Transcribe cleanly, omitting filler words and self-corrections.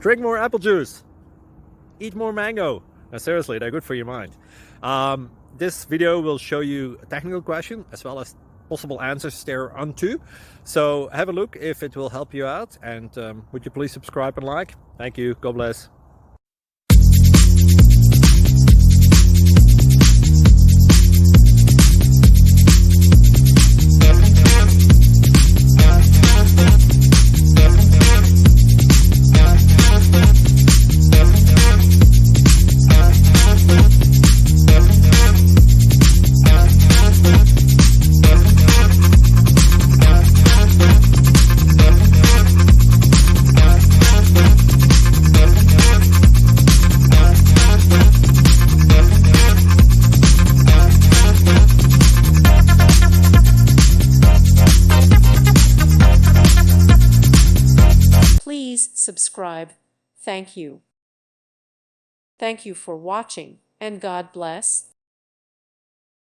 Drink more apple juice. Eat more mango. Now, seriously, they're good for your mind. This video will show you a technical question as well as possible answers thereunto. So have a look if it will help you out, and would you please subscribe and like? Thank you. God bless. Please subscribe. Thank you. Thank you for watching, and God bless.